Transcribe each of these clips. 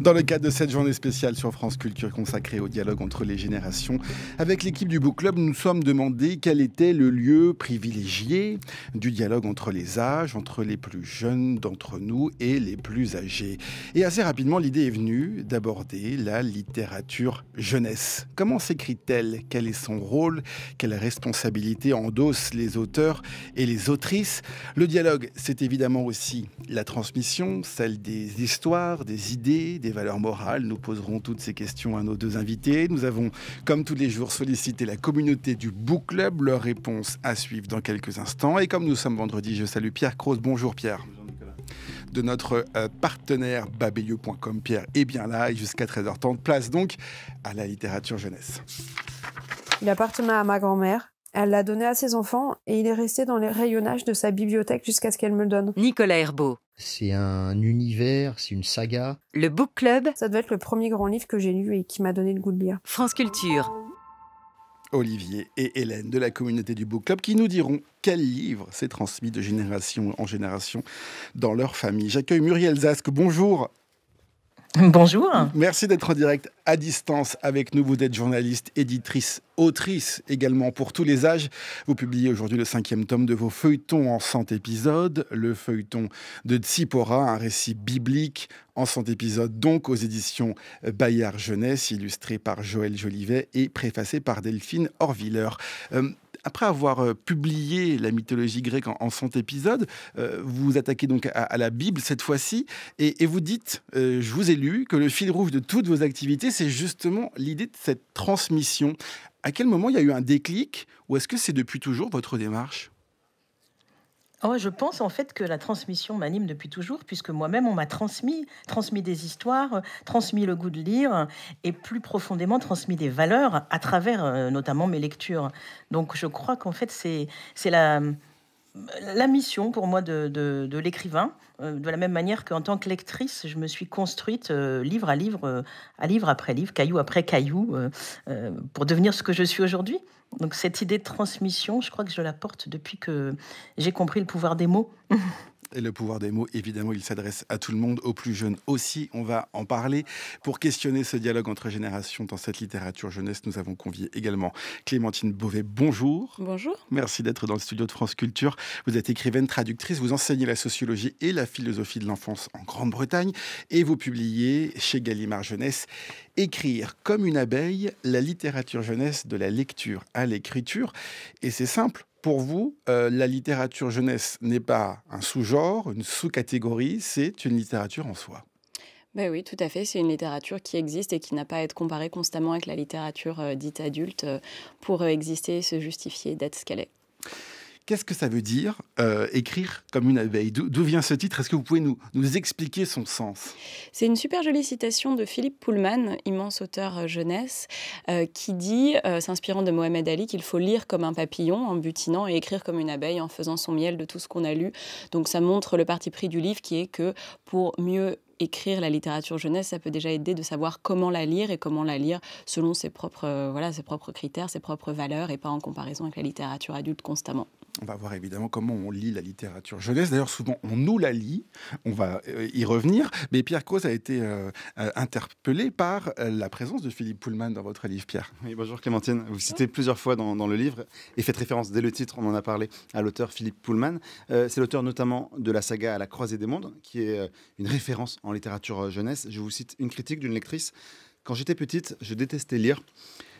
Dans le cadre de cette journée spéciale sur France Culture consacrée au dialogue entre les générations, avec l'équipe du Book Club, nous nous sommes demandé quel était le lieu privilégié du dialogue entre les âges, entre les plus jeunes d'entre nous et les plus âgés. Et assez rapidement, l'idée est venue d'aborder la littérature jeunesse. Comment s'écrit-elle? Quel est son rôle? Quelle responsabilité endossent les auteurs et les autrices? Le dialogue, c'est évidemment aussi la transmission, celle des histoires, des idées, des valeurs morales. Nous poserons toutes ces questions à nos deux invités. Nous avons, comme tous les jours, sollicité la communauté du Book Club. Leurs réponses à suivre dans quelques instants. Et comme nous sommes vendredi, je salue Pierre Croze. Bonjour Pierre. Bonjour Nicolas. De notre partenaire babellieu.com. Pierre est bien là et jusqu'à 13h30. Place donc à la littérature jeunesse. Il appartenait à ma grand-mère. Elle l'a donné à ses enfants et il est resté dans les rayonnages de sa bibliothèque jusqu'à ce qu'elle me le donne. Nicolas Herbeau. C'est un univers, c'est une saga. Le Book Club. Ça devait être le premier grand livre que j'ai lu et qui m'a donné le goût de lire. France Culture. Olivier et Hélène de la communauté du Book Club qui nous diront quel livre s'est transmis de génération en génération dans leur famille. J'accueille Muriel Zasque. Bonjour. Bonjour. Merci d'être en direct à distance avec nous. Vous êtes journaliste, éditrice, autrice également pour tous les âges. Vous publiez aujourd'hui le 5e tome de vos feuilletons en 100 épisodes. Le feuilleton de Tsipora, un récit biblique en 100 épisodes, donc aux éditions Bayard Jeunesse, illustré par Joël Jolivet et préfacé par Delphine Horviller. Après avoir publié la mythologie grecque en 100 épisodes, vous vous attaquez donc à la Bible cette fois-ci et vous dites, je vous ai lu, que le fil rouge de toutes vos activités, c'est justement l'idée de cette transmission. À quel moment il y a eu un déclic ou est-ce que c'est depuis toujours votre démarche ? Oh, je pense en fait que la transmission m'anime depuis toujours, puisque moi-même, on m'a transmis des histoires, transmis le goût de lire, et plus profondément transmis des valeurs à travers notamment mes lectures. Donc je crois qu'en fait, c'est la mission pour moi de l'écrivain, de la même manière qu'en tant que lectrice, je me suis construite livre à livre après livre, caillou après caillou, pour devenir ce que je suis aujourd'hui. Donc cette idée de transmission, je crois que je la porte depuis que j'ai compris le pouvoir des mots. Et le pouvoir des mots, évidemment, il s'adresse à tout le monde, aux plus jeunes aussi. On va en parler. Pour questionner ce dialogue entre générations dans cette littérature jeunesse, nous avons convié également Clémentine Beauvais. Bonjour. Bonjour. Merci d'être dans le studio de France Culture. Vous êtes écrivaine, traductrice, vous enseignez la sociologie et la philosophie de l'enfance en Grande-Bretagne et vous publiez chez Gallimard Jeunesse « Écrire comme une abeille, la littérature jeunesse de la lecture à l'écriture ». Et c'est simple. Pour vous, la littérature jeunesse n'est pas un sous-genre, une sous-catégorie, c'est une littérature en soi. Ben oui, tout à fait. C'est une littérature qui existe et qui n'a pas à être comparée constamment avec la littérature dite adulte pour exister et se justifier d'être ce qu'elle est. Qu'est-ce que ça veut dire, écrire comme une abeille? D'où vient ce titre? Est-ce que vous pouvez nous expliquer son sens? C'est une super jolie citation de Philippe Pullman, immense auteur jeunesse, qui dit, s'inspirant de Mohamed Ali, qu'il faut lire comme un papillon en butinant et écrire comme une abeille en faisant son miel de tout ce qu'on a lu. Donc ça montre le parti pris du livre qui est que pour mieux écrire la littérature jeunesse, ça peut déjà aider de savoir comment la lire et comment la lire selon ses propres critères, ses propres valeurs et pas en comparaison avec la littérature adulte constamment. On va voir évidemment comment on lit la littérature jeunesse. D'ailleurs, souvent, on nous la lit. On va y revenir. Mais Pierre Croze a été interpellé par la présence de Philippe Pullman dans votre livre, Pierre. Oui, bonjour Clémentine. Vous citez plusieurs fois dans le livre et faites référence dès le titre, on en a parlé, à l'auteur Philippe Pullman. C'est l'auteur notamment de la saga À la croisée des mondes, qui est une référence en littérature jeunesse. Je vous cite une critique d'une lectrice. « Quand j'étais petite, je détestais lire.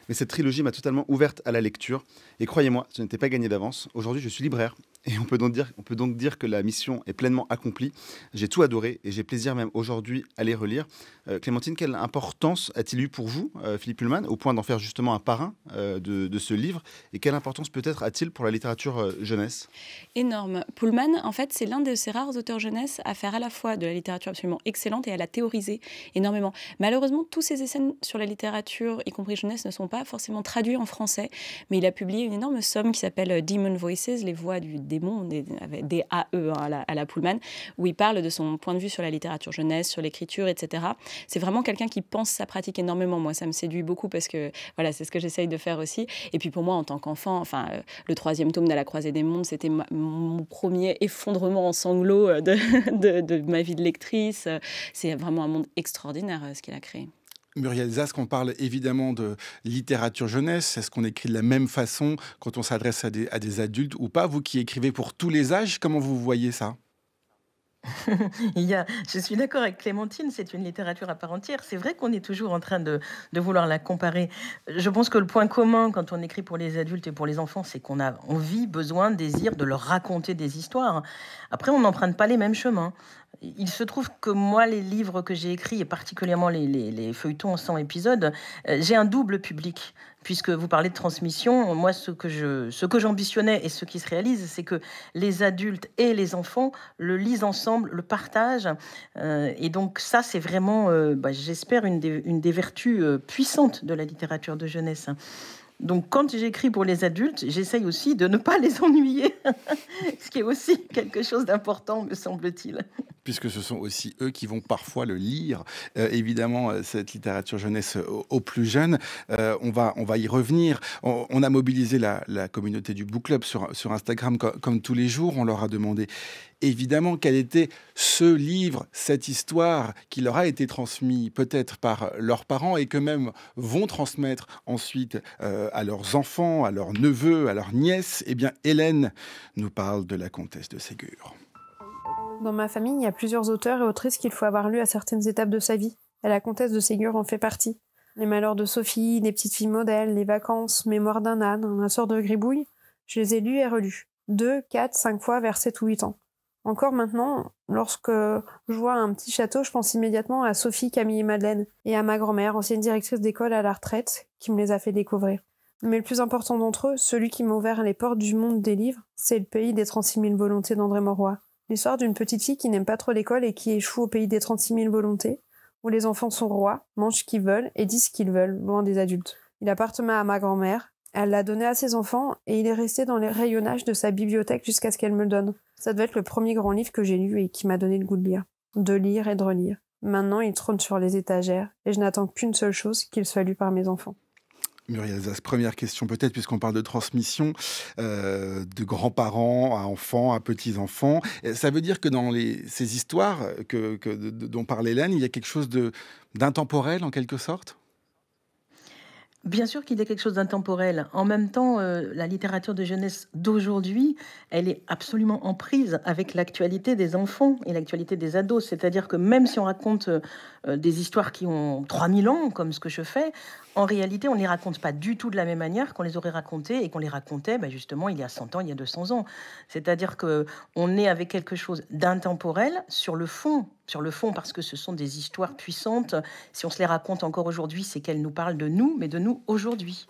Mais cette trilogie m'a totalement ouverte à la lecture. Et croyez-moi, ce n'était pas gagné d'avance. Aujourd'hui, je suis libraire. Et on peut donc dire que la mission est pleinement accomplie. J'ai tout adoré et j'ai plaisir même aujourd'hui à les relire. Clémentine, quelle importance a-t-il eu pour vous, Philippe Pullman, au point d'en faire justement un parrain de ce livre? Et quelle importance peut-être a-t-il pour la littérature jeunesse? Énorme. Pullman, en fait, c'est l'un de ces rares auteurs jeunesse à faire à la fois de la littérature absolument excellente et à la théoriser énormément. Malheureusement, tous ses essais sur la littérature, y compris jeunesse, ne sont pas forcément traduits en français, mais il a publié une énorme somme qui s'appelle Demon Voices, les voix du démons, avec des AE à la Pullman, où il parle de son point de vue sur la littérature jeunesse, sur l'écriture, etc. C'est vraiment quelqu'un qui pense sa pratique énormément. Moi, ça me séduit beaucoup parce que voilà, c'est ce que j'essaye de faire aussi. Et puis pour moi, en tant qu'enfant, le 3e tome de La Croisée des Mondes, c'était mon premier effondrement en sanglots de ma vie de lectrice. C'est vraiment un monde extraordinaire ce qu'il a créé. Muriel Zask, on parle évidemment de littérature jeunesse. Est-ce qu'on écrit de la même façon quand on s'adresse à des adultes ou pas? Vous qui écrivez pour tous les âges, comment vous voyez ça? Je suis d'accord avec Clémentine, c'est une littérature à part entière. C'est vrai qu'on est toujours en train de vouloir la comparer. Je pense que le point commun quand on écrit pour les adultes et pour les enfants, c'est qu'on a envie, besoin, désir de leur raconter des histoires. Après, on n'emprunte pas les mêmes chemins. Il se trouve que moi, les livres que j'ai écrits, et particulièrement les feuilletons en 100 épisodes, j'ai un double public. Puisque vous parlez de transmission, moi, ce que j'ambitionnais et ce qui se réalise, c'est que les adultes et les enfants le lisent ensemble, le partagent. Et donc ça, c'est vraiment, j'espère, une des vertus puissantes de la littérature de jeunesse. Donc, quand j'écris pour les adultes, j'essaye aussi de ne pas les ennuyer, ce qui est aussi quelque chose d'important, me semble-t-il. Puisque ce sont aussi eux qui vont parfois le lire, évidemment, cette littérature jeunesse aux plus jeunes. On va y revenir. On a mobilisé la communauté du Book Club sur Instagram comme tous les jours. On leur a demandé évidemment quel était ce livre, cette histoire qui leur a été transmis peut-être par leurs parents et que même vont transmettre ensuite à leurs enfants, à leurs neveux, à leurs nièces. Eh bien, Hélène nous parle de la comtesse de Ségur. Dans ma famille, il y a plusieurs auteurs et autrices qu'il faut avoir lu à certaines étapes de sa vie. Et la comtesse de Ségur en fait partie. Les malheurs de Sophie, Les petites filles modèles, Les vacances, Mémoire d'un âne, La sœur de Gribouille, je les ai lus et relus. 2, 4, 5 fois vers 7 ou 8 ans. Encore maintenant, lorsque je vois un petit château, je pense immédiatement à Sophie, Camille et Madeleine, et à ma grand-mère, ancienne directrice d'école à la retraite, qui me les a fait découvrir. Mais le plus important d'entre eux, celui qui m'a ouvert les portes du monde des livres, c'est Le pays des 36 000 volontés d'André Mauroy. L'histoire d'une petite fille qui n'aime pas trop l'école et qui échoue au pays des 36 000 volontés, où les enfants sont rois, mangent ce qu'ils veulent et disent ce qu'ils veulent, loin des adultes. Il appartenait à ma grand-mère, elle l'a donné à ses enfants et il est resté dans les rayonnages de sa bibliothèque jusqu'à ce qu'elle me le donne. Ça devait être le premier grand livre que j'ai lu et qui m'a donné le goût de lire et de relire. Maintenant, il trône sur les étagères et je n'attends qu'une seule chose, qu'il soit lu par mes enfants. Muriel Zask, première question peut-être, puisqu'on parle de transmission de grands-parents à enfants, à petits-enfants. Ça veut dire que dans ces histoires dont parle Hélène, il y a quelque chose d'intemporel en quelque sorte ? Bien sûr qu'il y a quelque chose d'intemporel. En même temps, la littérature de jeunesse d'aujourd'hui, elle est absolument en prise avec l'actualité des enfants et l'actualité des ados. C'est-à-dire que même si on raconte des histoires qui ont 3000 ans, comme ce que je fais, en réalité, on ne les raconte pas du tout de la même manière qu'on les aurait racontées et qu'on les racontait justement il y a 100 ans, il y a 200 ans. C'est-à-dire qu'on est avec quelque chose d'intemporel sur le fond, parce que ce sont des histoires puissantes. Si on se les raconte encore aujourd'hui, c'est qu'elles nous parlent de nous, mais de nous aujourd'hui.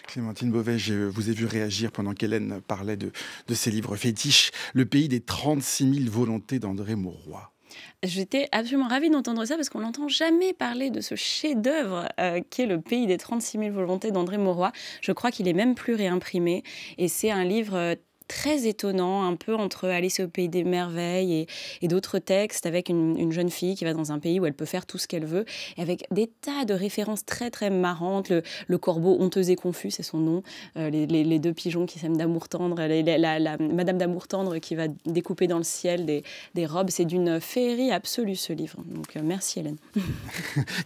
Clémentine Beauvais, je vous ai vu réagir pendant qu'Hélène parlait de ses livres fétiches. Le pays des 36 000 volontés d'André Mauroy. J'étais absolument ravie d'entendre ça parce qu'on n'entend jamais parler de ce chef-d'œuvre qu'est Le pays des 36 000 volontés d'André Mauroy. Je crois qu'il est même plus réimprimé et c'est un livre très étonnant, un peu entre Alice au pays des merveilles et d'autres textes avec une jeune fille qui va dans un pays où elle peut faire tout ce qu'elle veut et avec des tas de références très très marrantes. Le corbeau honteux et confus, c'est son nom. Les deux pigeons qui s'aiment d'amour tendre, la Madame d'amour tendre qui va découper dans le ciel des robes. C'est d'une féerie absolue ce livre. Donc merci Hélène.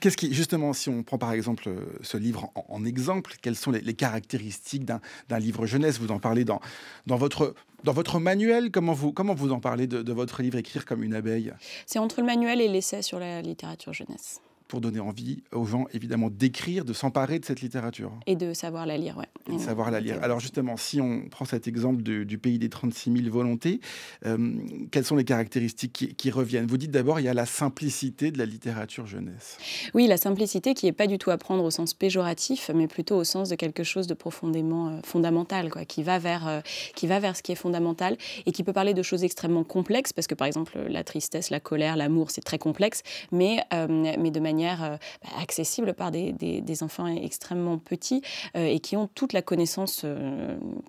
Qu'est-ce qui, justement, si on prend par exemple ce livre en exemple, quelles sont les caractéristiques d'un livre jeunesse? Vous en parlez dans votre manuel, comment vous en parlez de votre livre Écrire comme une abeille? C'est entre le manuel et l'essai sur la littérature jeunesse. Pour donner envie aux gens, évidemment, d'écrire, de s'emparer de cette littérature. Et de savoir la lire, Et de savoir la lire. Alors justement, si on prend cet exemple du pays des 36 000 volontés, quelles sont les caractéristiques qui reviennent? Vous dites d'abord, il y a la simplicité de la littérature jeunesse. Oui, la simplicité qui n'est pas du tout à prendre au sens péjoratif, mais plutôt au sens de quelque chose de profondément fondamental, qui va vers ce qui est fondamental et qui peut parler de choses extrêmement complexes, parce que par exemple, la tristesse, la colère, l'amour, c'est très complexe, mais de manière manière accessible par des enfants extrêmement petits et qui ont toute la connaissance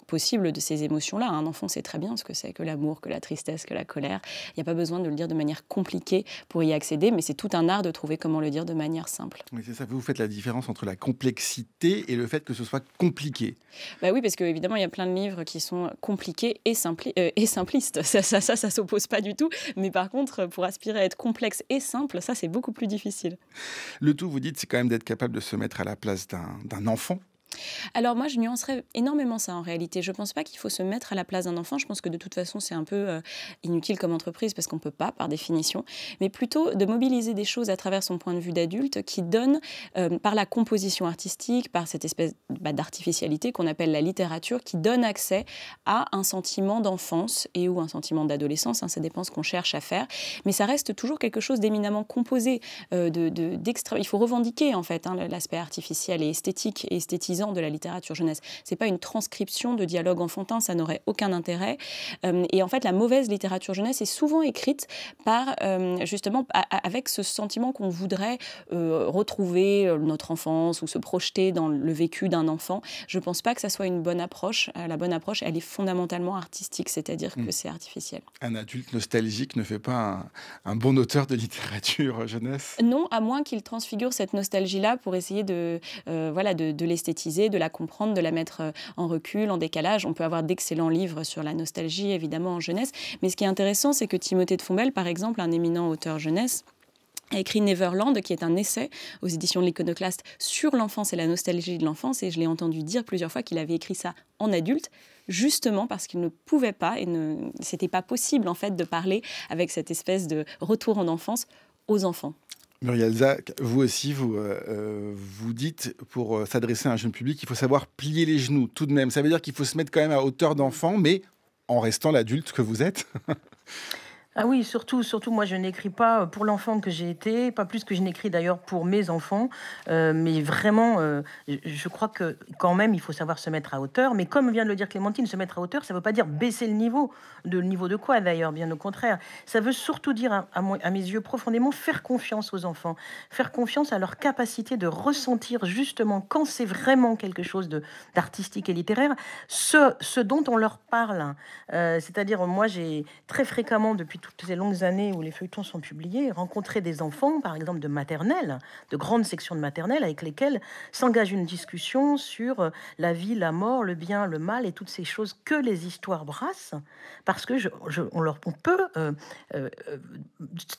possible de ces émotions-là. Un enfant sait très bien ce que c'est que l'amour, que la tristesse, que la colère. Il n'y a pas besoin de le dire de manière compliquée pour y accéder, mais c'est tout un art de trouver comment le dire de manière simple. Oui, c'est ça. Vous faites la différence entre la complexité et le fait que ce soit compliqué. Oui, parce qu'évidemment, il y a plein de livres qui sont compliqués et simplistes. Ça s'oppose pas du tout. Mais par contre, pour aspirer à être complexe et simple, ça, c'est beaucoup plus difficile. Le tout, vous dites, c'est quand même d'être capable de se mettre à la place d'un enfant. Alors moi, je nuancerais énormément ça en réalité. Je ne pense pas qu'il faut se mettre à la place d'un enfant. Je pense que de toute façon, c'est un peu inutile comme entreprise parce qu'on ne peut pas, par définition. Mais plutôt de mobiliser des choses à travers son point de vue d'adulte qui donne, par la composition artistique, par cette espèce d'artificialité qu'on appelle la littérature, qui donne accès à un sentiment d'enfance et ou un sentiment d'adolescence. Ça dépend ce qu'on cherche à faire. Mais ça reste toujours quelque chose d'éminemment composé. Il faut revendiquer en fait l'aspect artificiel et esthétique et esthétisant de la littérature jeunesse. C'est pas une transcription de dialogue enfantin, ça n'aurait aucun intérêt. Et en fait, la mauvaise littérature jeunesse est souvent écrite par, justement, avec ce sentiment qu'on voudrait retrouver notre enfance ou se projeter dans le vécu d'un enfant. Je pense pas que ça soit une bonne approche. La bonne approche, elle est fondamentalement artistique, c'est-à-dire que c'est artificiel. Un adulte nostalgique ne fait pas un bon auteur de littérature jeunesse? Non, à moins qu'il transfigure cette nostalgie-là pour essayer de l'esthétiser, de la comprendre, de la mettre en recul, en décalage. On peut avoir d'excellents livres sur la nostalgie, évidemment, en jeunesse. Mais ce qui est intéressant, c'est que Timothée de Fombelle, par exemple, un éminent auteur jeunesse, a écrit Neverland, qui est un essai aux éditions de l'Iconoclaste sur l'enfance et la nostalgie de l'enfance. Et je l'ai entendu dire plusieurs fois qu'il avait écrit ça en adulte, justement parce qu'il ne pouvait pas, et c'était pas possible, en fait, de parler avec cette espèce de retour en enfance aux enfants. Muriel Zac, vous aussi, vous dites, pour s'adresser à un jeune public, il faut savoir plier les genoux tout de même. Ça veut dire qu'il faut se mettre quand même à hauteur d'enfant, mais en restant l'adulte que vous êtes. Ah oui, surtout, moi je n'écris pas pour l'enfant que j'ai été, pas plus que je n'écris d'ailleurs pour mes enfants, mais vraiment, je crois que quand même il faut savoir se mettre à hauteur, mais comme vient de le dire Clémentine, se mettre à hauteur, ça ne veut pas dire baisser le niveau de quoi d'ailleurs, bien au contraire, ça veut surtout dire, à mes yeux profondément, faire confiance aux enfants, faire confiance à leur capacité de ressentir justement, quand c'est vraiment quelque chose d'artistique et littéraire, ce dont on leur parle, c'est-à-dire moi j'ai très fréquemment depuis toutes ces longues années où les feuilletons sont publiés, rencontrer des enfants, par exemple de maternelle, de grandes sections de maternelle, avec lesquelles s'engage une discussion sur la vie, la mort, le bien, le mal et toutes ces choses que les histoires brassent, parce que on peut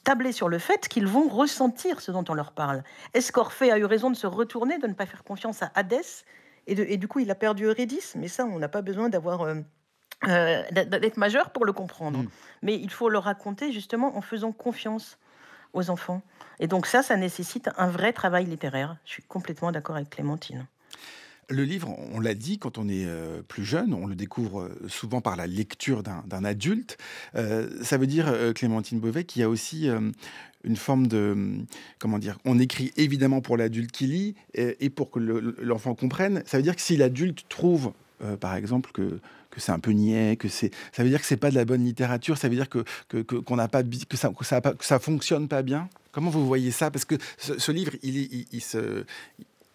tabler sur le fait qu'ils vont ressentir ce dont on leur parle. Est-ce qu'Orphée a eu raison de se retourner, de ne pas faire confiance à Hadès, et du coup il a perdu Eurydice? Mais ça, on n'a pas besoin d'avoir... d'être majeur pour le comprendre. Mais il faut le raconter justement en faisant confiance aux enfants. Et donc ça nécessite un vrai travail littéraire. Je suis complètement d'accord avec Clémentine. Le livre, on l'a dit, quand on est plus jeune, on le découvre souvent par la lecture d'un adulte. Ça veut dire, Clémentine Beauvais, qu'il y a aussi une forme de... Comment dire? On écrit évidemment pour l'adulte qui lit et pour que l'enfant comprenne. Ça veut dire que si l'adulte trouve, par exemple, que c'est un peu niais, ça veut dire que c'est pas de la bonne littérature, ça veut dire qu'on n'a pas que ça fonctionne pas bien. Comment vous voyez ça? Parce que ce livre,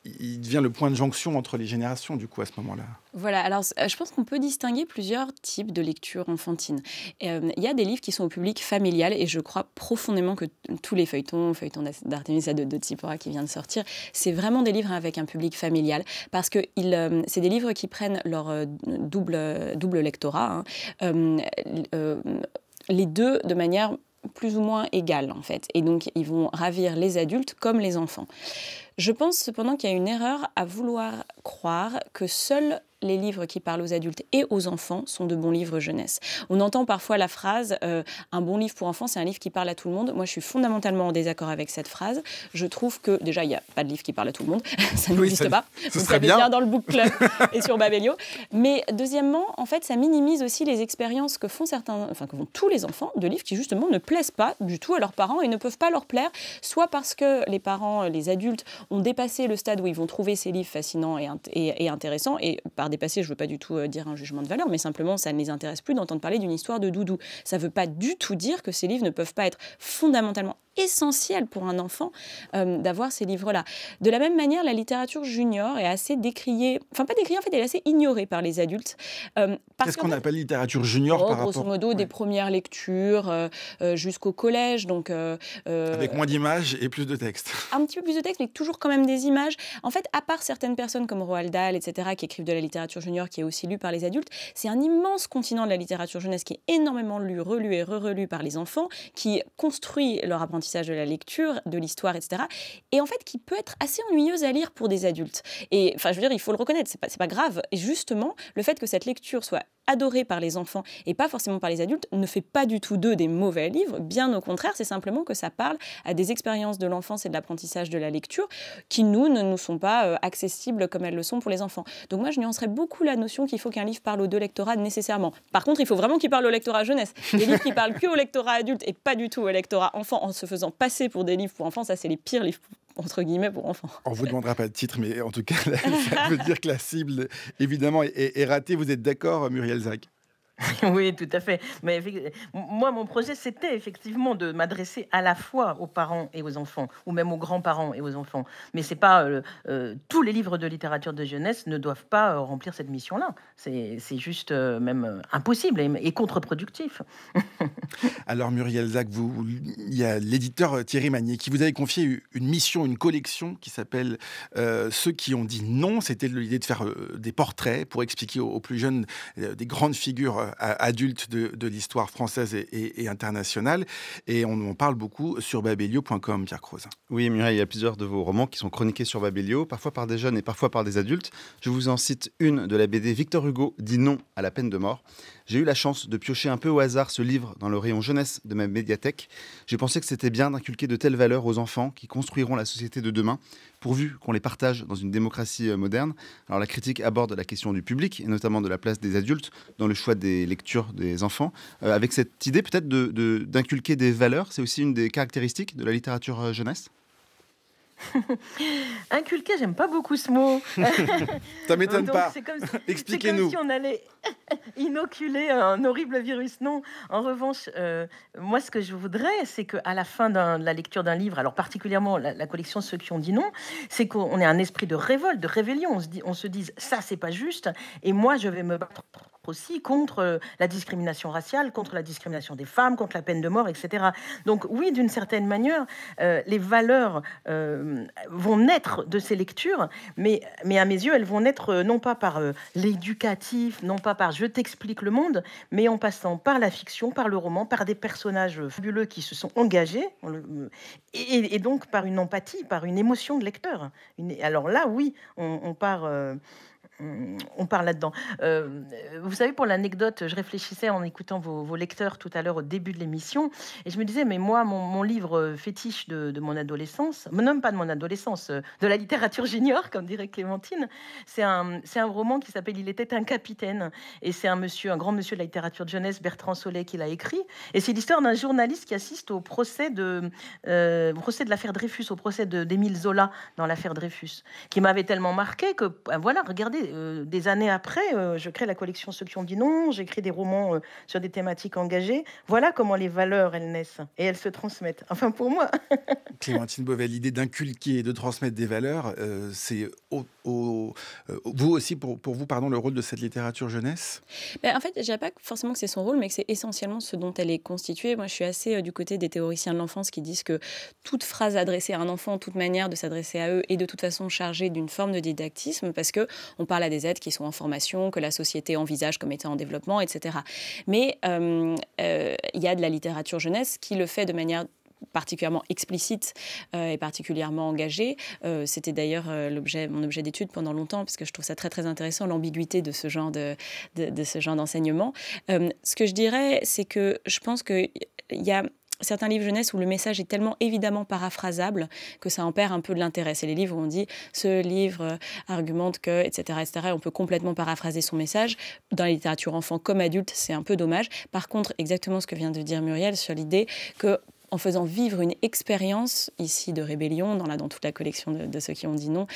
il devient le point de jonction entre les générations, du coup, à ce moment-là. Voilà, alors je pense qu'on peut distinguer plusieurs types de lecture enfantine. Il y a des livres qui sont au public familial, et je crois profondément que tous les feuilletons d'Artemisia de Tsipora qui vient de sortir, c'est vraiment des livres avec un public familial, parce que c'est des livres qui prennent leur double lectorat, les deux de manière plus ou moins égale, en fait. Et donc, ils vont ravir les adultes comme les enfants. Je pense cependant qu'il y a une erreur à vouloir croire que seuls les livres qui parlent aux adultes et aux enfants sont de bons livres jeunesse. On entend parfois la phrase « un bon livre pour enfants, c'est un livre qui parle à tout le monde ». Moi, je suis fondamentalement en désaccord avec cette phrase. Je trouve que, déjà, il n'y a pas de livre qui parle à tout le monde. Ça n'existe pas. Vous savez bien dans le book club et sur Babelio. Mais deuxièmement, en fait, ça minimise aussi les expériences que font que font tous les enfants de livres qui, justement, ne plaisent pas du tout à leurs parents et ne peuvent pas leur plaire, soit parce que les parents, les adultes, ont dépassé le stade où ils vont trouver ces livres fascinants et intéressants, et par dépasser, je ne veux pas du tout dire un jugement de valeur, mais simplement, ça ne les intéresse plus d'entendre parler d'une histoire de doudou. Ça ne veut pas du tout dire que ces livres ne peuvent pas être fondamentalement essentiel pour un enfant d'avoir ces livres-là. De la même manière, la littérature junior est assez décriée, enfin pas décriée, en fait, elle est assez ignorée par les adultes. Qu'est-ce qu'on appelle littérature junior par rapport... Grosso modo, des premières lectures jusqu'au collège. Donc, avec moins d'images et plus de textes. Un petit peu plus de textes, mais toujours quand même des images. En fait, à part certaines personnes comme Roald Dahl, etc., qui écrivent de la littérature junior, qui est aussi lue par les adultes, c'est un immense continent de la littérature jeunesse qui est énormément lu, relu et re-relu par les enfants, qui construit leur apprentissage de la lecture, de l'histoire, etc. Et en fait, qui peut être assez ennuyeuse à lire pour des adultes. Et enfin, je veux dire, il faut le reconnaître, c'est pas grave. Et justement, le fait que cette lecture soit adorée par les enfants et pas forcément par les adultes ne fait pas du tout d'eux des mauvais livres. Bien au contraire, c'est simplement que ça parle à des expériences de l'enfance et de l'apprentissage de la lecture qui, ne nous sont pas accessibles comme elles le sont pour les enfants. Donc moi, je nuancerais beaucoup la notion qu'il faut qu'un livre parle aux deux lectorats nécessairement. Par contre, il faut vraiment qu'il parle au lectorat jeunesse. Les livres qui parlent que au lectorat adulte et pas du tout au lectorat enfant en se faisant passer pour des livres pour enfants, ça c'est les pires livres entre guillemets pour enfants. On ne vous demandera pas de titre, mais en tout cas, ça veut dire que la cible, évidemment, est ratée. Vous êtes d'accord, Muriel Zac ? Oui, tout à fait. Mais moi, mon projet, c'était effectivement de m'adresser à la fois aux parents et aux enfants, ou même aux grands-parents et aux enfants. Mais c'est pas tous les livres de littérature de jeunesse ne doivent pas remplir cette mission-là. C'est juste même impossible et contre-productif. Alors Muriel Zac, il y a l'éditeur Thierry Magnier qui vous avait confié une mission, une collection qui s'appelle Ceux qui ont dit non. C'était l'idée de faire des portraits pour expliquer aux plus jeunes des grandes figures adultes de l'histoire française et internationale. Et on en parle beaucoup sur babelio.com, Pierre Croz. Oui, Muriel, il y a plusieurs de vos romans qui sont chroniqués sur Babelio, parfois par des jeunes et parfois par des adultes. Je vous en cite une de la BD Victor Hugo dit non à la peine de mort. J'ai eu la chance de piocher un peu au hasard ce livre dans le rayon jeunesse de ma médiathèque. J'ai pensé que c'était bien d'inculquer de telles valeurs aux enfants qui construiront la société de demain, pourvu qu'on les partage dans une démocratie moderne. Alors la critique aborde la question du public et notamment de la place des adultes dans le choix des lectures des enfants. Avec cette idée peut-être d'inculquer des valeurs, c'est aussi une des caractéristiques de la littérature jeunesse. Inculquer, j'aime pas beaucoup ce mot. Ça m'étonne pas. C'est Expliquez-nous. comme si on allait inoculer un horrible virus. Non. En revanche, moi, ce que je voudrais, c'est qu'à la fin de la lecture d'un livre, alors particulièrement la collection Ceux qui ont dit non, c'est qu'on ait un esprit de révolte, de rébellion. On se dise, ça, c'est pas juste. Et moi, je vais me battre aussi contre la discrimination raciale, contre la discrimination des femmes, contre la peine de mort, etc. Donc oui, d'une certaine manière, les valeurs vont naître de ces lectures, mais à mes yeux, elles vont naître non pas par l'éducatif, non pas par je t'explique le monde, mais en passant par la fiction, par le roman, par des personnages fabuleux qui se sont engagés, et donc par une empathie, par une émotion de lecteur. Alors là, oui, on part... on parle là-dedans. Vous savez, pour l'anecdote, je réfléchissais en écoutant vos lecteurs tout à l'heure au début de l'émission, et je me disais, mais moi, mon livre fétiche de mon adolescence, non pas de mon adolescence, de la littérature junior, comme dirait Clémentine, c'est un roman qui s'appelle Il était un capitaine, et c'est un grand monsieur de la littérature de jeunesse, Bertrand Solé, qui l'a écrit, et c'est l'histoire d'un journaliste qui assiste au procès de l'affaire Dreyfus, au procès d'Émile Zola dans l'affaire Dreyfus, qui m'avait tellement marqué que, voilà, regardez, des années après, je crée la collection Ceux qui ont dit non, j'écris des romans sur des thématiques engagées. Voilà comment les valeurs, elles naissent et elles se transmettent. Enfin, pour moi. Clémentine Beauvais, l'idée d'inculquer et de transmettre des valeurs, c'est vous aussi, pour vous, le rôle de cette littérature jeunesse ? En fait, je ne dirais pas forcément que c'est son rôle, mais que c'est essentiellement ce dont elle est constituée. Moi, je suis assez du côté des théoriciens de l'enfance qui disent que toute phrase adressée à un enfant, toute manière de s'adresser à eux est de toute façon chargée d'une forme de didactisme, parce qu'on parle à des êtres qui sont en formation, que la société envisage comme étant en développement, etc. Mais il y a de la littérature jeunesse qui le fait de manière particulièrement explicite et particulièrement engagée. C'était d'ailleurs mon objet d'étude pendant longtemps, parce que je trouve ça très très intéressant, l'ambiguïté de ce genre d'enseignement. Ce que je dirais, c'est que je pense qu'il y a certains livres jeunesse où le message est tellement évidemment paraphrasable que ça en perd un peu de l'intérêt. C'est les livres où on dit « ce livre argumente que… » etc. Et on peut complètement paraphraser son message. Dans la littérature enfant comme adulte, c'est un peu dommage. Par contre, exactement ce que vient de dire Muriel sur l'idée que en faisant vivre une expérience, ici de rébellion, dans toute la collection de ceux qui ont dit non,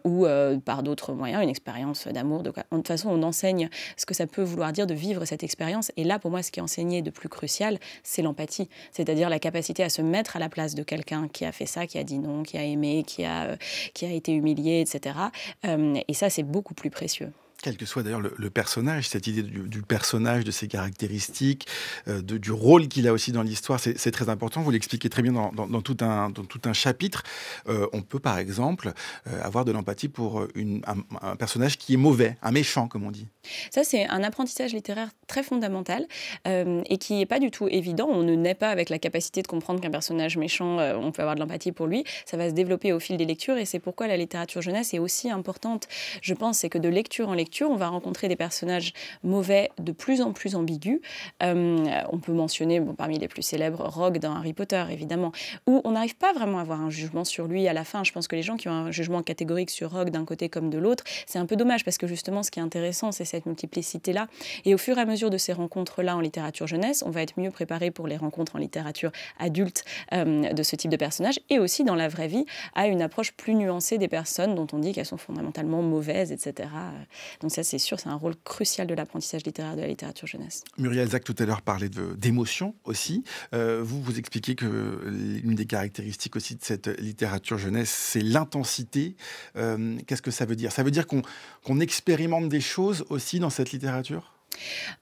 ou par d'autres moyens, une expérience d'amour. De toute façon, on enseigne ce que ça peut vouloir dire de vivre cette expérience. Et là, pour moi, ce qui est enseigné de plus crucial, c'est l'empathie. C'est-à-dire la capacité à se mettre à la place de quelqu'un qui a fait ça, qui a dit non, qui a aimé, qui a été humilié, etc. Et ça, c'est beaucoup plus précieux. Quel que soit d'ailleurs le personnage, cette idée du personnage, de ses caractéristiques, du rôle qu'il a aussi dans l'histoire, c'est très important. Vous l'expliquez très bien dans tout un chapitre. On peut par exemple avoir de l'empathie pour un personnage qui est mauvais, un méchant comme on dit. Ça, c'est un apprentissage littéraire très fondamental et qui n'est pas du tout évident. On ne naît pas avec la capacité de comprendre qu'un personnage méchant, on peut avoir de l'empathie pour lui. Ça va se développer au fil des lectures et c'est pourquoi la littérature jeunesse est aussi importante. Je pense c'est que de lecture en lecture, on va rencontrer des personnages mauvais de plus en plus ambigus. On peut mentionner parmi les plus célèbres Rogue dans Harry Potter, évidemment, où on n'arrive pas vraiment à avoir un jugement sur lui à la fin. Je pense que les gens qui ont un jugement catégorique sur Rogue d'un côté comme de l'autre, c'est un peu dommage parce que justement, ce qui est intéressant, c'est cette multiplicité-là. Et au fur et à mesure de ces rencontres-là en littérature jeunesse, on va être mieux préparé pour les rencontres en littérature adulte de ce type de personnages et aussi dans la vraie vie à une approche plus nuancée des personnes dont on dit qu'elles sont fondamentalement mauvaises, etc. Donc ça, c'est sûr, c'est un rôle crucial de l'apprentissage littéraire de la littérature jeunesse. Muriel Zac, tout à l'heure, parlait d'émotion aussi. Vous expliquez que l'une des caractéristiques aussi de cette littérature jeunesse, c'est l'intensité. Qu'est-ce que ça veut dire ? Ça veut dire qu'on expérimente des choses aussi dans cette littérature ?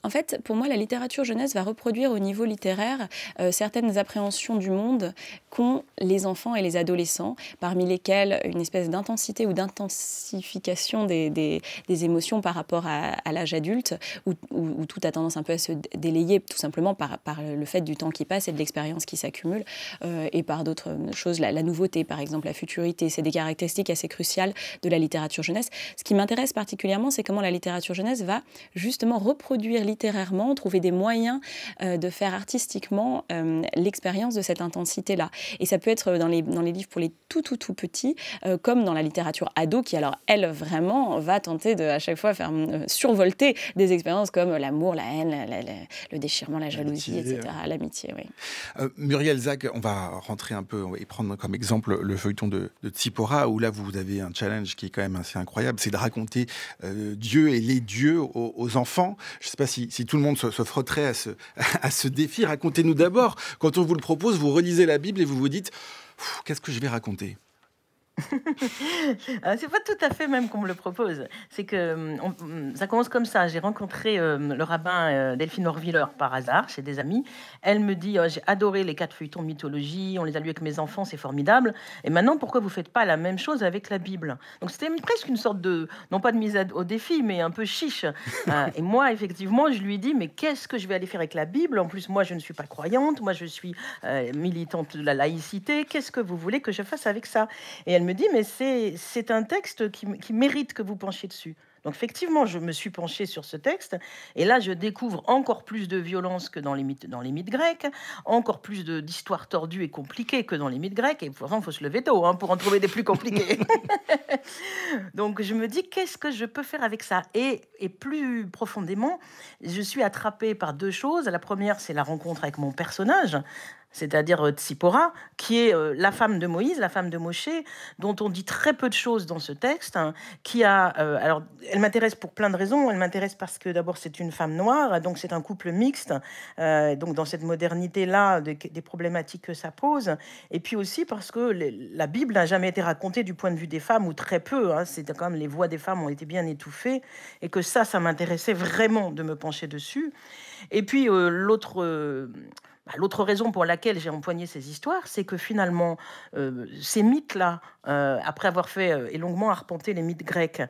En fait, pour moi, la littérature jeunesse va reproduire au niveau littéraire certaines appréhensions du monde qu'ont les enfants et les adolescents, parmi lesquels une espèce d'intensité ou d'intensification des émotions par rapport à l'âge adulte, où tout a tendance un peu à se délayer, tout simplement par le fait du temps qui passe et de l'expérience qui s'accumule, et par d'autres choses, la nouveauté, par exemple, la futurité. C'est des caractéristiques assez cruciales de la littérature jeunesse. Ce qui m'intéresse particulièrement, c'est comment la littérature jeunesse va justement reproduire littérairement, trouver des moyens de faire artistiquement l'expérience de cette intensité-là. Et ça peut être dans les livres pour les tout petits, comme dans la littérature ado, qui alors, elle, vraiment, va tenter de, à chaque fois, faire survolter des expériences comme l'amour, la haine, le déchirement, la jalousie, etc. L'amitié, oui. Muriel Zac, on va rentrer un peu et prendre comme exemple le feuilleton de Tsipora, où là, vous avez un challenge qui est quand même assez incroyable, c'est de raconter Dieu et les dieux aux enfants. Je ne sais pas si tout le monde se frotterait à ce défi. Racontez-nous d'abord, quand on vous le propose, vous relisez la Bible et vous vous dites « Qu'est-ce que je vais raconter ?» C'est pas tout à fait même qu'on me le propose. C'est que ça commence comme ça. J'ai rencontré le rabbin Delphine Orviller par hasard chez des amis. Elle me dit j'ai adoré les 4 feuilletons de mythologie, on les a lus avec mes enfants, c'est formidable. Et maintenant, pourquoi vous faites pas la même chose avec la Bible? Donc c'était presque une sorte de, non pas de mise au défi, mais un peu chiche. Et moi, effectivement, je lui ai dit mais qu'est-ce que je vais aller faire avec la Bible? En plus, moi, je ne suis pas croyante, moi, je suis militante de la laïcité. Qu'est-ce que vous voulez que je fasse avec ça? Et elle me dit, mais c'est un texte qui mérite que vous penchiez dessus. Donc effectivement, je me suis penchée sur ce texte, et là, je découvre encore plus de violence que dans les mythes grecs, encore plus d'histoires tordues et compliquées que dans les mythes grecs, et pourtant, il faut se lever tôt pour en trouver des plus compliqués. Donc je me dis, qu'est-ce que je peux faire avec ça? Et plus profondément, je suis attrapée par 2 choses. La première, c'est la rencontre avec mon personnage, c'est-à-dire Tsipora, qui est la femme de Moïse, la femme de Moshe, dont on dit très peu de choses dans ce texte, qui a... alors, elle m'intéresse pour plein de raisons. Elle m'intéresse parce que, d'abord, c'est une femme noire, donc c'est un couple mixte, donc dans cette modernité-là, des problématiques que ça pose, et puis aussi parce que la Bible n'a jamais été racontée du point de vue des femmes, ou très peu, c'est quand même, les voix des femmes ont été bien étouffées, et que ça m'intéressait vraiment de me pencher dessus. Et puis, l'autre raison pour laquelle j'ai empoigné ces histoires, c'est que finalement, ces mythes-là, après avoir fait et longuement arpenté les mythes grecs,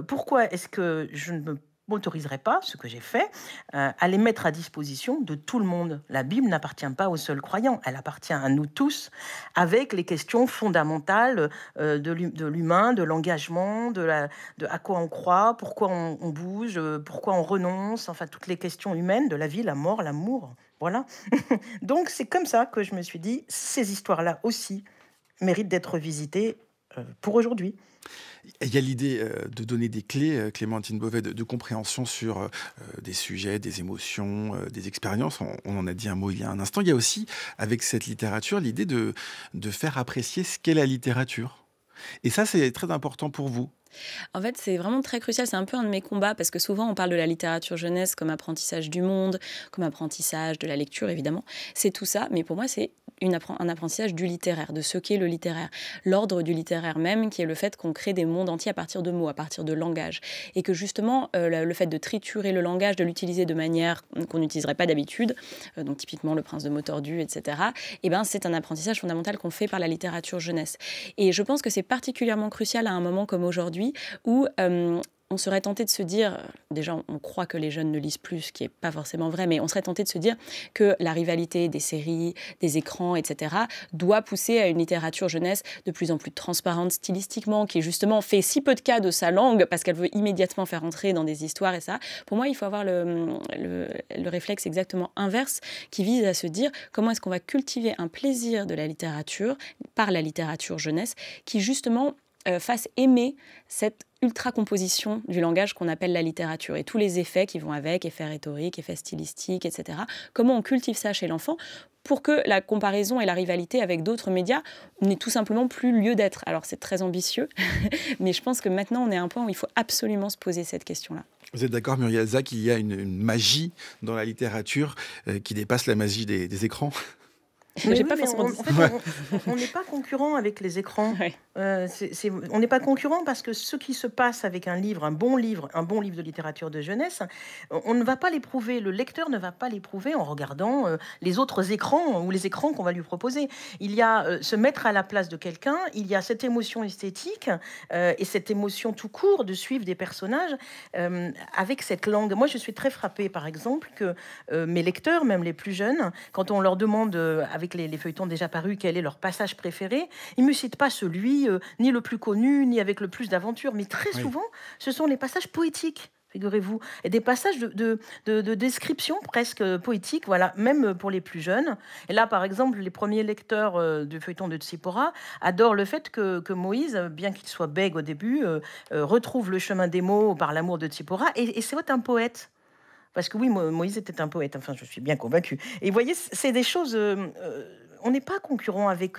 pourquoi est-ce que je ne m'autoriserai pas, ce que j'ai fait, à les mettre à disposition de tout le monde? La Bible n'appartient pas aux seuls croyants, elle appartient à nous tous, avec les questions fondamentales de l'humain, de l'engagement, de à quoi on croit, pourquoi on bouge, pourquoi on renonce, enfin toutes les questions humaines de la vie, la mort, l'amour. Voilà. Donc c'est comme ça que je me suis dit, ces histoires-là aussi méritent d'être visitées pour aujourd'hui. Il y a l'idée de donner des clés, Clémentine Beauvais, de compréhension sur des sujets, des émotions, des expériences. On en a dit un mot il y a un instant. Il y a aussi, avec cette littérature, l'idée de faire apprécier ce qu'est la littérature. Et ça, c'est très important pour vous. En fait, c'est vraiment très crucial. C'est un peu un de mes combats parce que souvent, on parle de la littérature jeunesse comme apprentissage du monde, comme apprentissage de la lecture, évidemment. C'est tout ça, mais pour moi, c'est un apprentissage du littéraire, de ce qu'est le littéraire. L'ordre du littéraire même, qui est le fait qu'on crée des mondes entiers à partir de mots, à partir de langage. Et que justement, le fait de triturer le langage, de l'utiliser de manière qu'on n'utiliserait pas d'habitude, donc typiquement Le Prince de mots tordus, etc., eh ben, c'est un apprentissage fondamental qu'on fait par la littérature jeunesse. Et je pense que c'est particulièrement crucial à un moment comme aujourd'hui, où on serait tenté de se dire, déjà on croit que les jeunes ne lisent plus, ce qui n'est pas forcément vrai, mais on serait tenté de se dire que la rivalité des séries, des écrans, etc., doit pousser à une littérature jeunesse de plus en plus transparente stylistiquement, qui justement fait si peu de cas de sa langue, parce qu'elle veut immédiatement faire entrer dans des histoires et ça. Pour moi, il faut avoir le réflexe exactement inverse, qui vise à se dire comment est-ce qu'on va cultiver un plaisir de la littérature, par la littérature jeunesse, qui justement fasse aimer cette ultra-composition du langage qu'on appelle la littérature et tous les effets qui vont avec, effets rhétoriques, effets stylistiques, etc. Comment on cultive ça chez l'enfant pour que la comparaison et la rivalité avec d'autres médias n'aient tout simplement plus lieu d'être. Alors c'est très ambitieux, mais je pense que maintenant on est à un point où il faut absolument se poser cette question-là. Vous êtes d'accord, Muriel Zac, qu'il y a une magie dans la littérature qui dépasse la magie des écrans ? On n'est pas concurrent avec les écrans. Ouais. On n'est pas concurrent parce que ce qui se passe avec un bon livre de littérature de jeunesse, on ne va pas l'éprouver. Le lecteur ne va pas l'éprouver en regardant les autres écrans ou les écrans qu'on va lui proposer. Il y a se mettre à la place de quelqu'un, il y a cette émotion esthétique et cette émotion tout court de suivre des personnages avec cette langue. Moi, je suis très frappée, par exemple, que mes lecteurs, même les plus jeunes, quand on leur demande avec les feuilletons déjà parus, quel est leur passage préféré, ils ne me citent pas celui, ni le plus connu, ni avec le plus d'aventure, mais très souvent, ce sont les passages poétiques, figurez-vous, et des passages de description presque poétiques, voilà, même pour les plus jeunes. Et là, par exemple, les premiers lecteurs du feuilleton de Tsipora adorent le fait que Moïse, bien qu'il soit bègue au début, retrouve le chemin des mots par l'amour de Tsipora, et c'est un poète. Parce que oui, Moïse était un poète, enfin je suis bien convaincue. Et vous voyez, c'est des choses... on n'est pas concurrent avec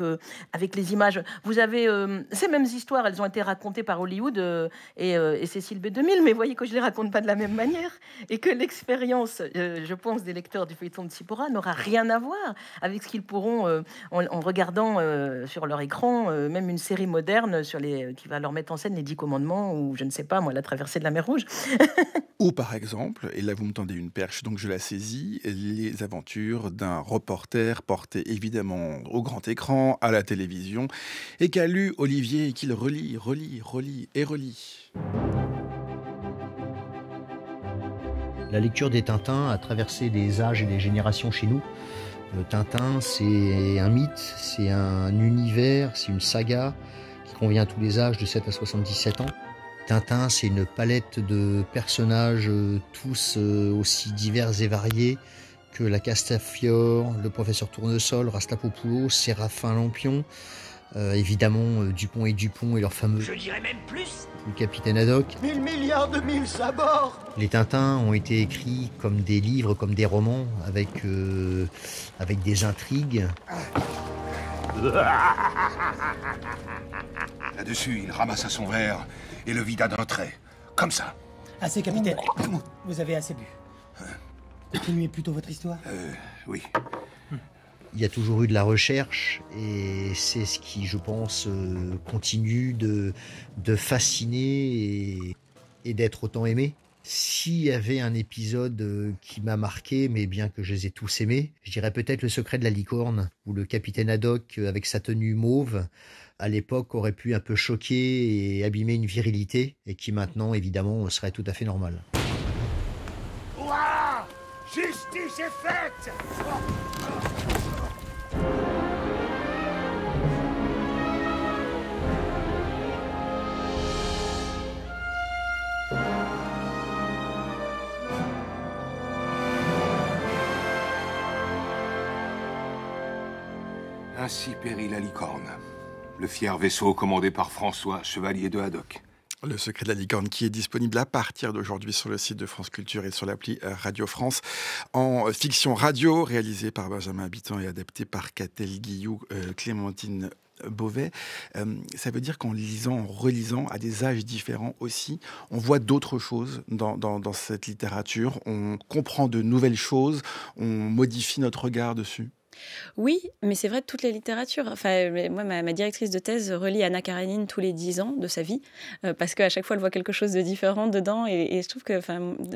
les images. Vous avez ces mêmes histoires, elles ont été racontées par Hollywood et Cécile B2000, mais vous voyez que je ne les raconte pas de la même manière et que l'expérience, je pense, des lecteurs du feuilleton de Tsipora n'aura rien à voir avec ce qu'ils pourront, en regardant sur leur écran, même une série moderne qui va leur mettre en scène les 10 commandements ou je ne sais pas, moi, la traversée de la mer Rouge. Ou par exemple, et là vous me tendez une perche, donc je la saisis, les aventures d'un reporter porté évidemment au grand écran, à la télévision, et qu'a lu Olivier et qu'il relit et relit. La lecture des Tintins a traversé des âges et des générations chez nous. Tintin, c'est un mythe, c'est un univers, c'est une saga qui convient à tous les âges de 7 à 77 ans. Tintin, c'est une palette de personnages tous aussi divers et variés que la Castafiore, le professeur Tournesol, Rastapopoulos, Séraphin Lampion, évidemment Dupont et Dupont et leur fameux... Je dirais même plus. Le capitaine Haddock. 1000 milliards de mille sabords. Les Tintins ont été écrits comme des livres, comme des romans, avec des intrigues. Là-dessus, il ramassa son verre et le vida d'un trait. Comme ça. Assez, capitaine. Vous avez assez bu. Continuez plutôt votre histoire. Oui. Il y a toujours eu de la recherche et c'est ce qui, je pense, continue de fasciner et d'être autant aimé. S'il y avait un épisode qui m'a marqué, mais bien que je les ai tous aimés, je dirais peut-être Le secret de la licorne, où le capitaine Haddock, avec sa tenue mauve, à l'époque aurait pu un peu choquer et abîmer une virilité, et qui maintenant, évidemment, serait tout à fait normal. Ouah! Justice est faite! Ainsi périt la licorne. Le fier vaisseau commandé par François, chevalier de Haddock. Le secret de la licorne qui est disponible à partir d'aujourd'hui sur le site de France Culture et sur l'appli Radio France en fiction radio réalisée par Benjamin Habitant et adaptée par Catel Guillou, Clémentine Beauvais. Ça veut dire qu'en lisant, en relisant à des âges différents aussi, on voit d'autres choses dans cette littérature, on comprend de nouvelles choses, on modifie notre regard dessus. Oui, mais c'est vrai de toutes les littératures. Enfin, moi, ma directrice de thèse relit Anna Karenine tous les 10 ans de sa vie, parce qu'à chaque fois, elle voit quelque chose de différent dedans. Et je trouve que,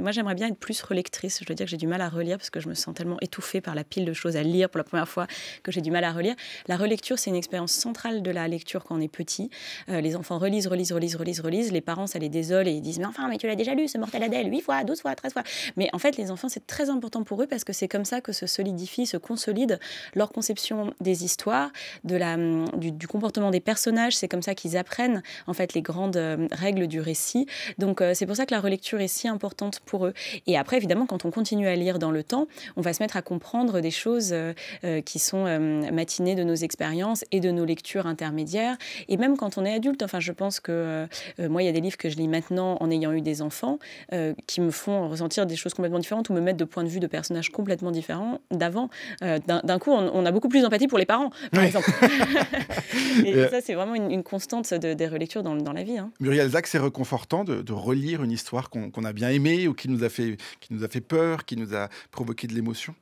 moi, j'aimerais bien être plus relectrice. Je dois dire que j'ai du mal à relire, parce que je me sens tellement étouffée par la pile de choses à lire pour la première fois que j'ai du mal à relire. La relecture, c'est une expérience centrale de la lecture quand on est petit. Les enfants relisent. Les parents, ça les désole et ils disent « Mais tu l'as déjà lu, ce Mortel Adèle, 8 fois, 12 fois, 13 fois ». Mais en fait, les enfants, c'est très important pour eux, parce que c'est comme ça que se solidifie, se consolide leur conception des histoires, du comportement des personnages. C'est comme ça qu'ils apprennent en fait les grandes règles du récit. Donc c'est pour ça que la relecture est si importante pour eux. Et après, évidemment, quand on continue à lire dans le temps, on va se mettre à comprendre des choses qui sont matinées de nos expériences et de nos lectures intermédiaires. Et même quand on est adulte, je pense que moi, il y a des livres que je lis maintenant en ayant eu des enfants qui me font ressentir des choses complètement différentes ou me mettre de points de vue de personnages complètement différents d'avant. D'un coup, on a beaucoup plus d'empathie pour les parents, par exemple. Et ça, c'est vraiment une constante des relectures dans la vie. Muriel Zac, c'est réconfortant de relire une histoire qu'on a bien aimée ou qui nous a fait peur, qui nous a provoqué de l'émotion.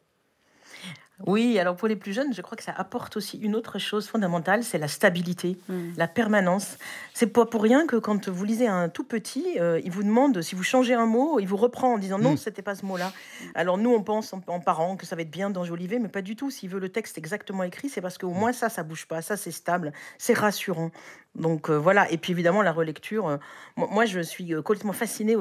Oui, alors pour les plus jeunes, je crois que ça apporte aussi une autre chose fondamentale, c'est la stabilité, la permanence. C'est pas pour rien que quand vous lisez un tout petit, il vous demande si vous changez un mot, il vous reprend en disant non, c'était pas ce mot-là. Alors nous, on pense en parents que ça va être bien d'enjoliver, mais pas du tout. S'il veut le texte exactement écrit, c'est parce qu'au moins ça bouge pas, ça c'est stable, c'est rassurant. Donc voilà, et puis évidemment la relecture, moi je suis complètement fascinée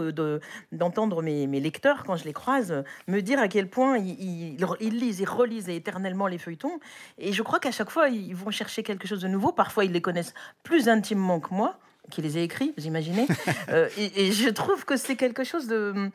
d'entendre mes lecteurs, quand je les croise, me dire à quel point ils lisent et relisent éternellement les feuilletons, et je crois qu'à chaque fois ils vont chercher quelque chose de nouveau. Parfois ils les connaissent plus intimement que moi, qui les ai écrits, vous imaginez. Et je trouve que c'est quelque chose de...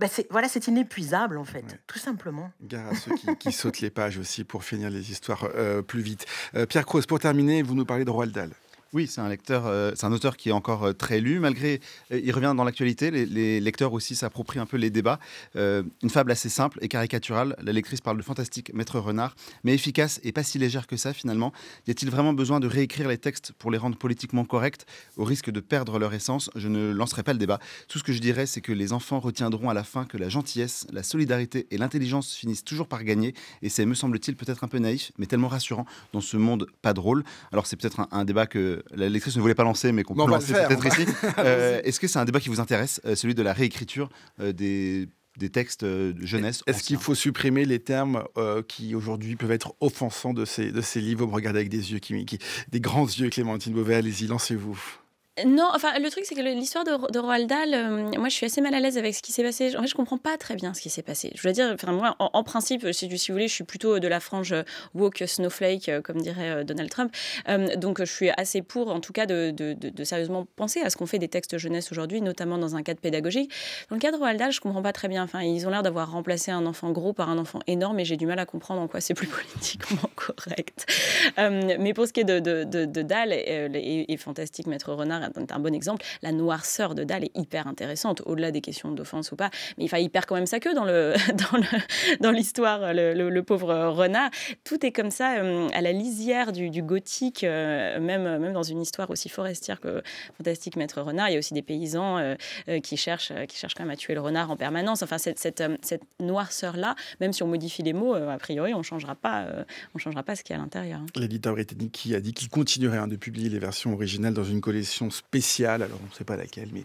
c'est inépuisable en fait, tout simplement. Gare à ceux qui sautent les pages aussi pour finir les histoires plus vite. Pierre Croze, pour terminer, vous nous parlez de Roald Dahl. Oui, c'est un auteur qui est encore très lu, malgré il revient dans l'actualité. Les lecteurs aussi s'approprient un peu les débats. Une fable assez simple et caricaturale. La lectrice parle de fantastique Maître Renard, mais efficace et pas si légère que ça finalement. Y a-t-il vraiment besoin de réécrire les textes pour les rendre politiquement corrects, au risque de perdre leur essence? Je ne lancerai pas le débat. Tout ce que je dirais, c'est que les enfants retiendront à la fin que la gentillesse, la solidarité et l'intelligence finissent toujours par gagner. Et c'est, me semble-t-il, peut-être un peu naïf, mais tellement rassurant dans ce monde pas drôle. Alors c'est peut-être un débat que la lectrice ne voulait pas lancer, mais qu'on peut lancer peut-être ici. Est-ce que c'est un débat qui vous intéresse, celui de la réécriture des textes de jeunesse? Est-ce qu'il faut supprimer les termes qui aujourd'hui peuvent être offensants de ces livres? Vous me regardez avec des yeux, des grands yeux, Clémentine Beauvais, allez-y, lancez-vous. Non, le truc, c'est que l'histoire de Roald Dahl, moi, je suis assez mal à l'aise avec ce qui s'est passé. En fait, je comprends pas très bien ce qui s'est passé. Je veux dire, moi, en principe, si vous voulez, je suis plutôt de la frange woke snowflake, comme dirait Donald Trump. Donc, je suis assez pour, en tout cas, de sérieusement penser à ce qu'on fait des textes jeunesse aujourd'hui, notamment dans un cadre pédagogique. Dans le cadre de Roald Dahl, je comprends pas très bien. Ils ont l'air d'avoir remplacé un enfant gros par un enfant énorme, et j'ai du mal à comprendre en quoi c'est plus politiquement correct. Mais pour ce qui est de Dahl et Fantastique Maître Renard, c'est un bon exemple. La noirceur de Dahl est hyper intéressante, au-delà des questions d'offense ou pas. Mais il perd quand même sa queue dans l'histoire, le pauvre renard. Tout est comme ça, à la lisière du gothique, même dans une histoire aussi forestière que Fantastique Maître Renard. Il y a aussi des paysans qui cherchent quand même à tuer le renard en permanence. Enfin, cette noirceur-là, même si on modifie les mots, a priori, on changera pas ce qu'il y a à l'intérieur. L'éditeur britannique qui a dit qu'il continuerait de publier les versions originales dans une collection spéciale. Alors, on ne sait pas laquelle, mais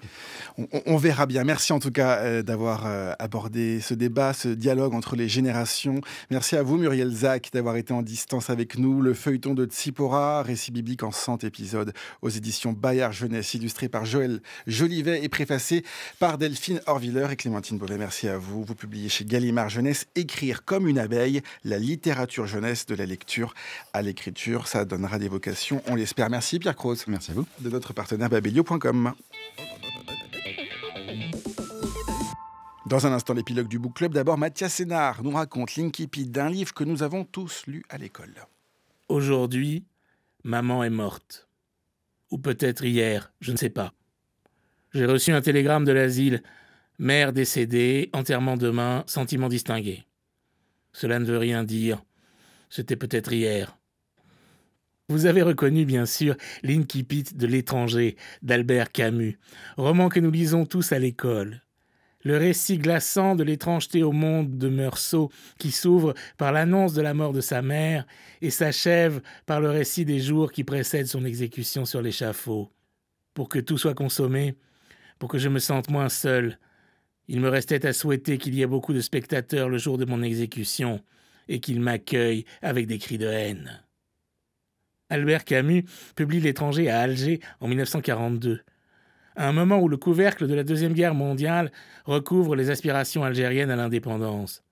on verra bien. Merci en tout cas d'avoir abordé ce débat, ce dialogue entre les générations. Merci à vous, Muriel Zac, d'avoir été en distance avec nous. Le feuilleton de Tsipora, récit biblique en 100 épisodes aux éditions Bayard Jeunesse, illustré par Joël Jolivet et préfacé par Delphine Horviller et Clémentine Beauvais. Merci à vous. Vous publiez chez Gallimard Jeunesse Écrire comme une abeille, la littérature jeunesse de la lecture à l'écriture. Ça donnera des vocations, on l'espère. Merci Pierre Croze. Merci à vous. De notre partenaire babelio.com. Dans un instant, l'épilogue du Book Club. D'abord, Mathias Sénard nous raconte l'incipit d'un livre que nous avons tous lu à l'école. Aujourd'hui, Maman est morte. Ou peut-être hier, je ne sais pas. J'ai reçu un télégramme de l'asile. Mère décédée, enterrement demain, sentiment distingué. Cela ne veut rien dire. C'était peut-être hier. Vous avez reconnu, bien sûr, l'Incipit de l'étranger d'Albert Camus, roman que nous lisons tous à l'école. Le récit glaçant de l'étrangeté au monde de Meursault qui s'ouvre par l'annonce de la mort de sa mère et s'achève par le récit des jours qui précèdent son exécution sur l'échafaud. Pour que tout soit consommé, pour que je me sente moins seul, il me restait à souhaiter qu'il y ait beaucoup de spectateurs le jour de mon exécution et qu'ils m'accueillent avec des cris de haine. Albert Camus publie L'étranger à Alger en 1942. À un moment où le couvercle de la Deuxième Guerre mondiale recouvre les aspirations algériennes à l'indépendance.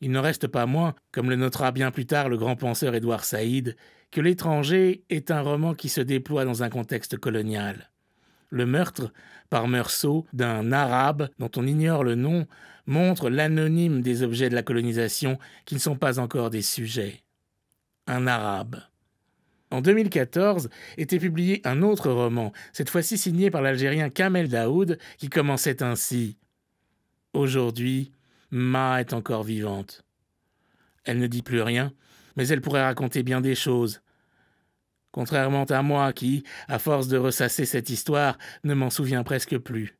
Il n'en reste pas moins, comme le notera bien plus tard le grand penseur Édouard Saïd, que L'étranger est un roman qui se déploie dans un contexte colonial. Le meurtre, par Meursault, d'un arabe dont on ignore le nom, montre l'anonyme des objets de la colonisation qui ne sont pas encore des sujets. Un arabe. En 2014, était publié un autre roman, cette fois-ci signé par l'Algérien Kamel Daoud, qui commençait ainsi. « Aujourd'hui, Ma est encore vivante. Elle ne dit plus rien, mais elle pourrait raconter bien des choses. Contrairement à moi qui, à force de ressasser cette histoire, ne m'en souviens presque plus.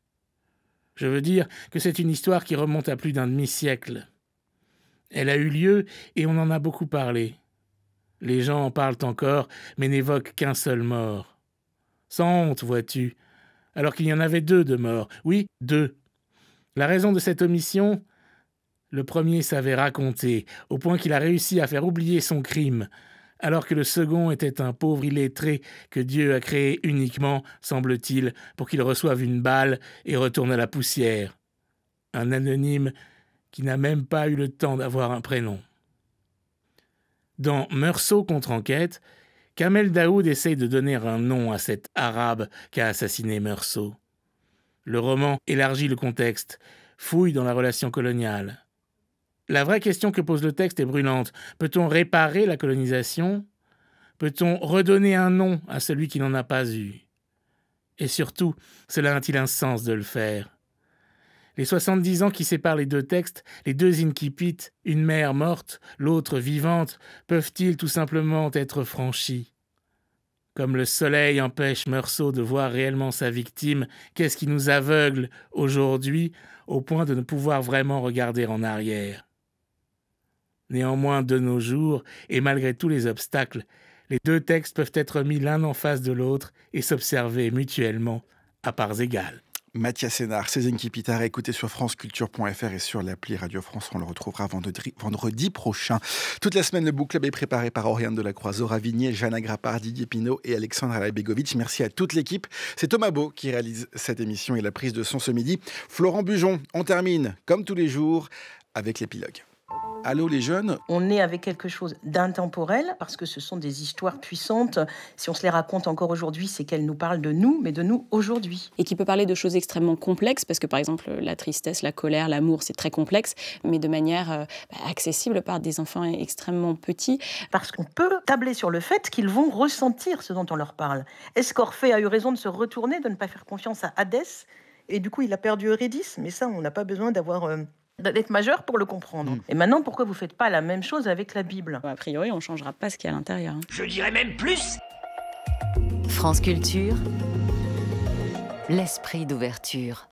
Je veux dire que c'est une histoire qui remonte à plus d'un demi-siècle. Elle a eu lieu et on en a beaucoup parlé. Les gens en parlent encore, mais n'évoquent qu'un seul mort. Sans honte, vois-tu, alors qu'il y en avait 2 de morts. Oui, 2. La raison de cette omission, le premier savait raconter, au point qu'il a réussi à faire oublier son crime, alors que le second était un pauvre illettré que Dieu a créé uniquement, semble-t-il, pour qu'il reçoive une balle et retourne à la poussière. Un anonyme qui n'a même pas eu le temps d'avoir un prénom. Dans Meursault contre-enquête, Kamel Daoud essaye de donner un nom à cet arabe qu'a assassiné Meursault. Le roman élargit le contexte, fouille dans la relation coloniale. La vraie question que pose le texte est brûlante. Peut-on réparer la colonisation ? Peut-on redonner un nom à celui qui n'en a pas eu ? Et surtout, cela a-t-il un sens de le faire ? Les 70 ans qui séparent les 2 textes, les 2 incipits, une mère morte, l'autre vivante, peuvent-ils tout simplement être franchis ? Comme le soleil empêche Meursault de voir réellement sa victime, qu'est-ce qui nous aveugle aujourd'hui au point de ne pouvoir vraiment regarder en arrière ? Néanmoins, de nos jours, et malgré tous les obstacles, les 2 textes peuvent être mis l'un en face de l'autre et s'observer mutuellement à parts égales. Mathias Sénard, ses Incipits à réécouter sur franceculture.fr et sur l'appli Radio France. On le retrouvera vendredi prochain. Toute la semaine, le Book Club est préparé par Oriane Delacroix, Zora Vignier, Jeanne Grappard, Didier Pinault et Alexandre Alaibegovic. Merci à toute l'équipe. C'est Thomas Beau qui réalise cette émission et la prise de son ce midi. Florent Bujon, on termine, comme tous les jours, avec l'épilogue. Allô les jeunes ? On est avec quelque chose d'intemporel parce que ce sont des histoires puissantes. Si on se les raconte encore aujourd'hui, c'est qu'elles nous parlent de nous, mais de nous aujourd'hui. Et qui peut parler de choses extrêmement complexes parce que par exemple la tristesse, la colère, l'amour, c'est très complexe, mais de manière accessible par des enfants extrêmement petits. Parce qu'on peut tabler sur le fait qu'ils vont ressentir ce dont on leur parle. Est-ce qu'Orphée a eu raison de se retourner, de ne pas faire confiance à Hadès ? Et du coup, il a perdu Eurydice. Mais ça, on n'a pas besoin d'être majeur pour le comprendre. Et maintenant, pourquoi vous ne faites pas la même chose avec la Bible ? A priori, on ne changera pas ce qu'il y a à l'intérieur. Je dirais même plus. France Culture, l'esprit d'ouverture.